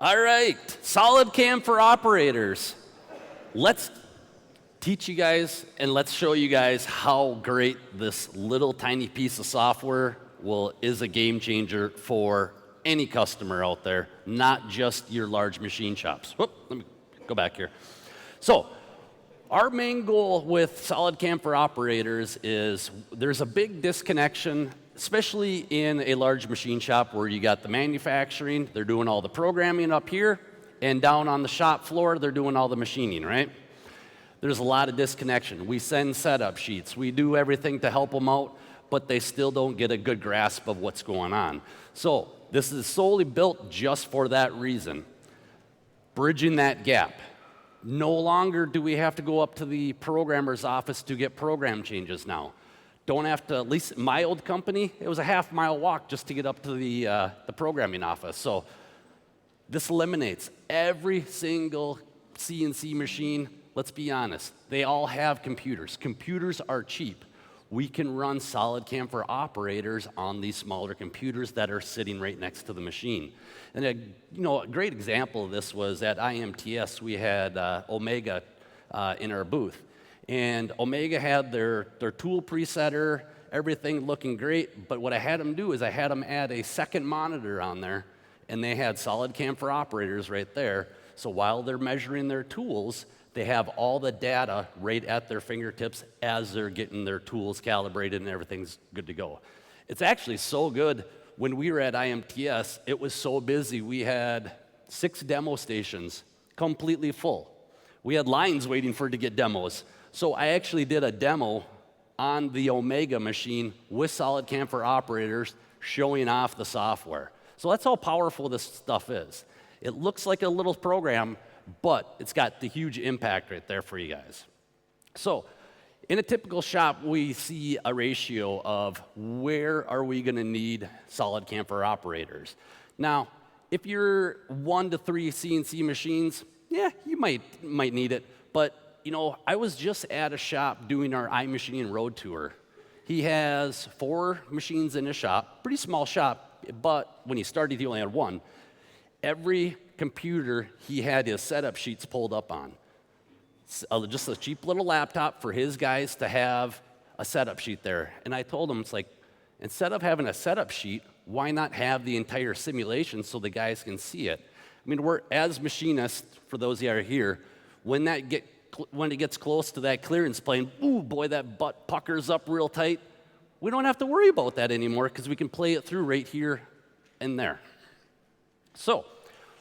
All right, SolidCAM for operators. Let's teach you guys and let's show you guys how great this little tiny piece of software is a game changer for any customer out there, not just your large machine shops. Whoop, let me go back here. So, our main goal with SolidCAM for operators is there's a big disconnection, especially in a large machine shop where you got the manufacturing, they're doing all the programming up here, and down on the shop floor, they're doing all the machining, right? There's a lot of disconnection. We send setup sheets, we do everything to help them out, but they still don't get a good grasp of what's going on. So, this is solely built just for that reason, bridging that gap. No longer do we have to go up to the programmer's office to get program changes now. Don't have to, at least my old company, it was a half-mile walk just to get up to the programming office. So this eliminates every single CNC machine. Let's be honest, they all have computers. Computers are cheap. We can run SolidCAM for operators on these smaller computers that are sitting right next to the machine. And a great example of this was at IMTS, we had Omega in our booth. And Omega had their tool presetter, everything looking great, but what I had them do is I had them add a second monitor on there, and they had SolidCAM for operators right there. So while they're measuring their tools, they have all the data right at their fingertips as they're getting their tools calibrated and everything's good to go. It's actually so good. When we were at IMTS, it was so busy. We had 6 demo stations completely full. We had lines waiting for it to get demos. So I actually did a demo on the Omega machine with SolidCAM for operators showing off the software. So that's how powerful this stuff is. It looks like a little program, but it's got the huge impact right there for you guys. So in a typical shop, we see a ratio of where are we going to need SolidCAM for operators. Now, if you're 1 to 3 CNC machines, yeah, you might need it. But I was just at a shop doing our iMachining road tour. He has 4 machines in his shop, pretty small shop, but when he started, he only had 1. Every computer he had his setup sheets pulled up on. Just a cheap little laptop for his guys to have a setup sheet there. And I told him, it's like, instead of having a setup sheet, why not have the entire simulation so the guys can see it? I mean, we're, as machinists, for those that are here, when it gets close to that clearance plane, ooh, boy, that butt puckers up real tight. We don't have to worry about that anymore because we can play it through right here and there. So,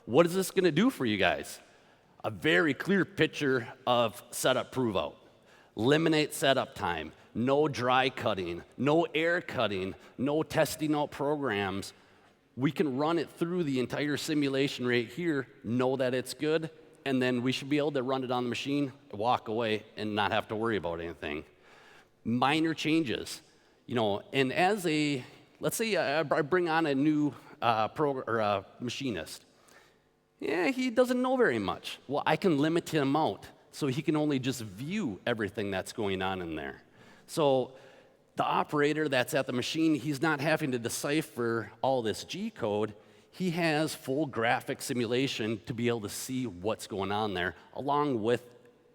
what is this going to do for you guys? A very clear picture of setup prove-out. Eliminate setup time, no dry cutting, no air cutting, no testing out programs. We can run it through the entire simulation right here, know that it's good, and then we should be able to run it on the machine, walk away, and not have to worry about anything. Minor changes, and let's say I bring on a new machinist. Yeah, he doesn't know very much. Well, I can limit him out so he can only just view everything that's going on in there. So the operator that's at the machine, he's not having to decipher all this G code. He has full graphic simulation to be able to see what's going on there, along with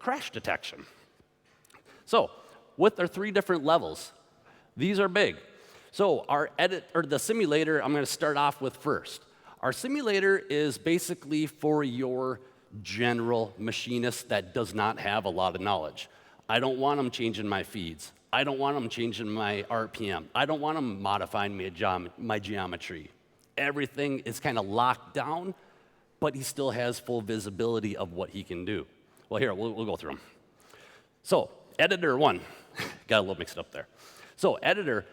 crash detection. So with our 3 different levels, these are big. So the simulator, I'm going to start off with first. Our simulator is basically for your general machinist that does not have a lot of knowledge. I don't want them changing my feeds. I don't want them changing my RPM. I don't want them modifying my geometry. Everything is kind of locked down, but he still has full visibility of what he can do. Well, here, we'll go through them. So, editor 1, got a little mixed up there. So, editor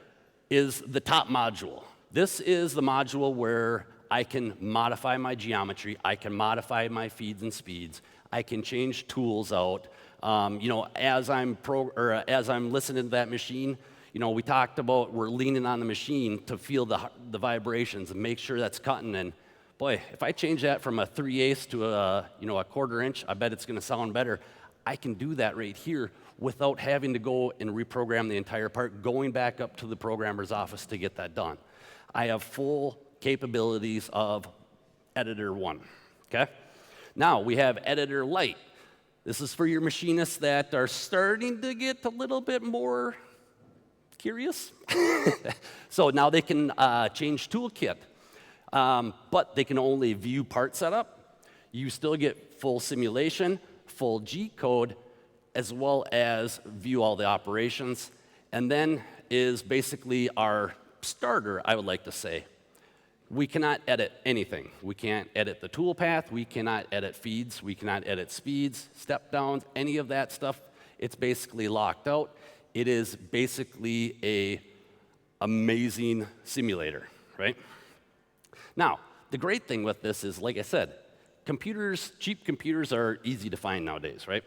is the top module. This is the module where I can modify my geometry, I can modify my feeds and speeds, I can change tools out. As I'm listening to that machine, we talked about we're leaning on the machine to feel the vibrations and make sure that's cutting. And boy, if I change that from a 3/8 to a 1/4 inch, I bet it's going to sound better. I can do that right here without having to go and reprogram the entire part, going back up to the programmer's office to get that done. I have full capabilities of editor 1, okay? Now, we have Editor Lite. This is for your machinists that are starting to get a little bit more curious. So now they can change toolkit, but they can only view part setup. You still get full simulation, full G-code, as well as view all the operations. And then is basically our starter, I would like to say. We cannot edit anything. We can't edit the toolpath. We cannot edit feeds. We cannot edit speeds, step downs, any of that stuff. It's basically locked out. It is basically a amazing simulator, right? Now, the great thing with this is, like I said, cheap computers are easy to find nowadays, right?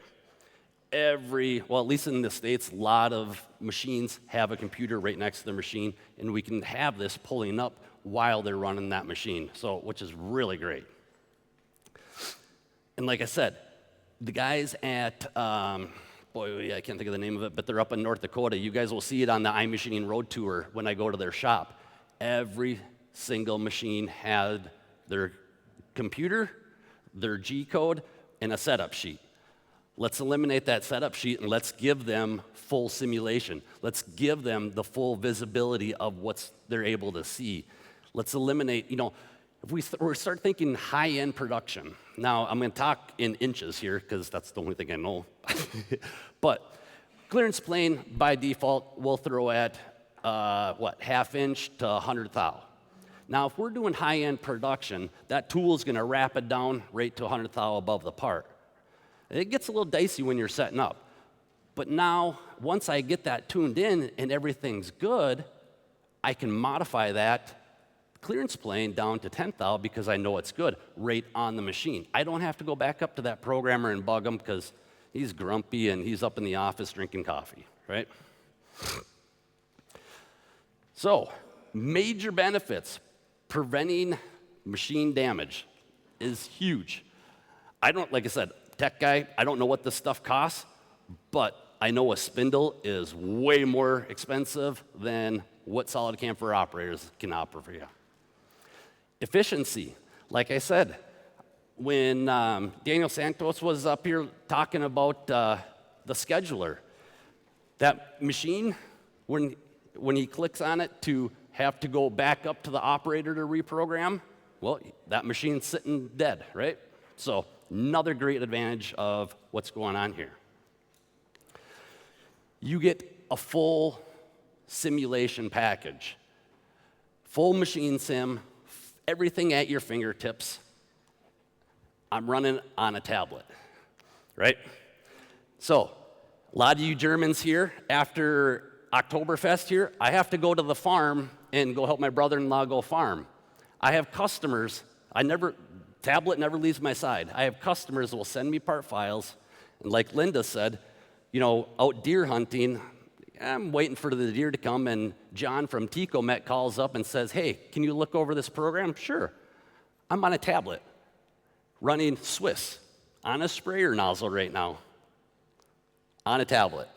Well, at least in the States, a lot of machines have a computer right next to the machine, and we can have this pulling up while they're running that machine, which is really great. And like I said, the guys at, boy, I can't think of the name of it, but they're up in North Dakota. You guys will see it on the iMachining Road Tour when I go to their shop. Every single machine had their computer, their G-code, and a setup sheet. Let's eliminate that setup sheet and let's give them full simulation. Let's give them the full visibility of what they're able to see. Let's eliminate, if we start thinking high-end production. Now, I'm going to talk in inches here because that's the only thing I know. But clearance plane, by default, we'll throw at, half-inch to 100 thou. Now, if we're doing high-end production, that tool is going to wrap it down right to 100 thou above the part. It gets a little dicey when you're setting up. But now, once I get that tuned in and everything's good, I can modify that clearance plane down to 10 thou because I know it's good right on the machine. I don't have to go back up to that programmer and bug him because he's grumpy and he's up in the office drinking coffee, right? So, major benefits. Preventing machine damage is huge. Like I said, tech guy, I don't know what this stuff costs, but I know a spindle is way more expensive than what SolidCAM for operators can offer for you. Efficiency, like I said, when Daniel Santos was up here talking about the scheduler, that machine, when he clicks on it to have to go back up to the operator to reprogram, well, that machine's sitting dead, right? So another great advantage of what's going on here. You get a full simulation package, full machine sim, everything at your fingertips. I'm running on a tablet, right? So a lot of you Germans here, after Oktoberfest here, I have to go to the farm and go help my brother-in-law go farm. I have customers. Tablet never leaves my side. I have customers that will send me part files, and like Linda said, out deer hunting, I'm waiting for the deer to come, and John from Tecomet calls up and says, hey, can you look over this program? Sure. I'm on a tablet running Swiss on a sprayer nozzle right now on a tablet.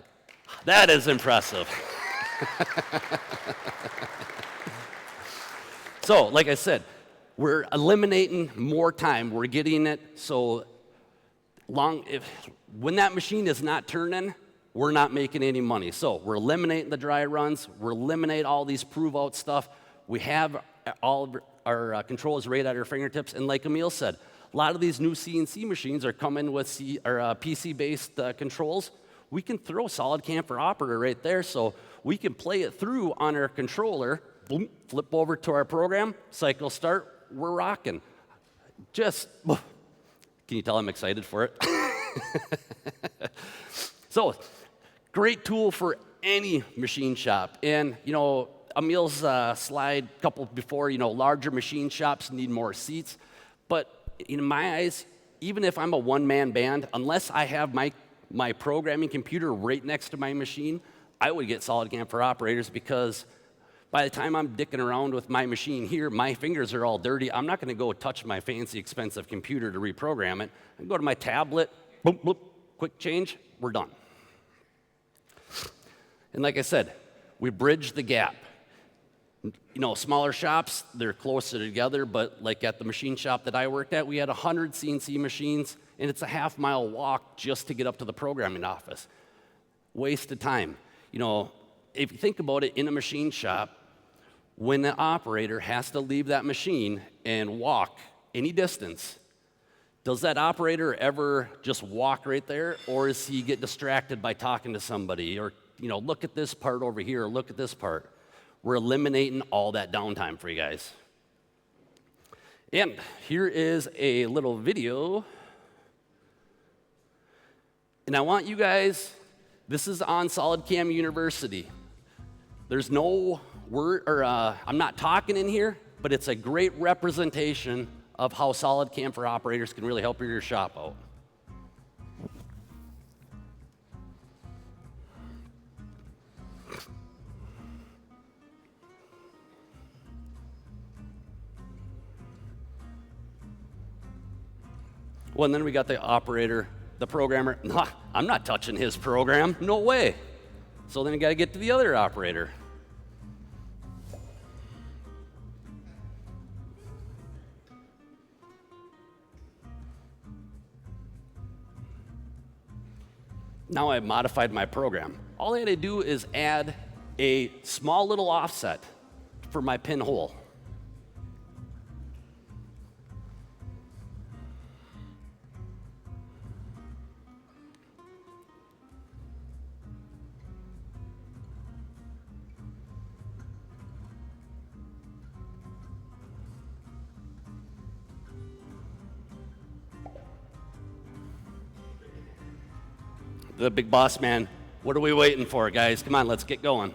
That is impressive. So, like I said, we're eliminating more time. We're getting it so long. When that machine is not turning, we're not making any money. So we're eliminating the dry runs. We're eliminating all these prove-out stuff. We have all of our controls right at our fingertips. And like Emil said, a lot of these new CNC machines are coming with PC-based controls. We can throw SolidCAM for operator right there, so we can play it through on our controller, boom, flip over to our program, cycle start, we're rocking. Can you tell I'm excited for it? So, great tool for any machine shop. And, Emil's slide couple before, larger machine shops need more seats. But in my eyes, even if I'm a one-man band, unless I have my programming computer right next to my machine, I would get SolidCAM for operators because by the time I'm dicking around with my machine here, my fingers are all dirty. I'm not going to go touch my fancy, expensive computer to reprogram it. I go to my tablet, boom, boom, quick change, we're done. And like I said, we bridge the gap. Smaller shops, they're closer together, but like at the machine shop that I worked at, we had 100 CNC machines, and it's a half-mile walk just to get up to the programming office. Waste of time. If you think about it, in a machine shop, when the operator has to leave that machine and walk any distance, does that operator ever just walk right there, or does he get distracted by talking to somebody, or look at this part over here, or look at this part? We're eliminating all that downtime for you guys. And here is a little video. And I want you guys, this is on SolidCAM University. There's no word, I'm not talking in here, but it's a great representation of how SolidCAM for operators can really help your shop out. Well, and then we got the operator, the programmer. Nah, I'm not touching his program. No way. So then you got to get to the other operator. Now I've modified my program. All I had to do is add a small little offset for my pinhole. The big boss man, what are we waiting for, guys? Come on, let's get going.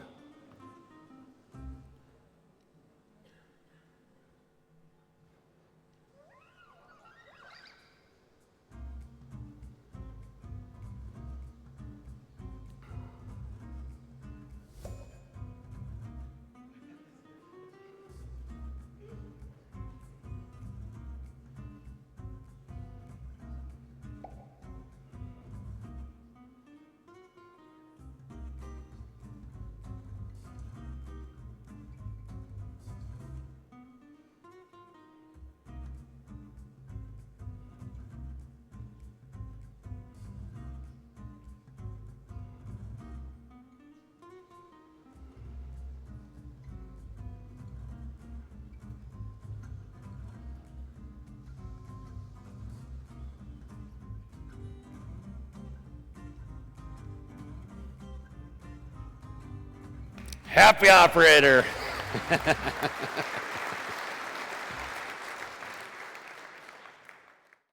Happy operator.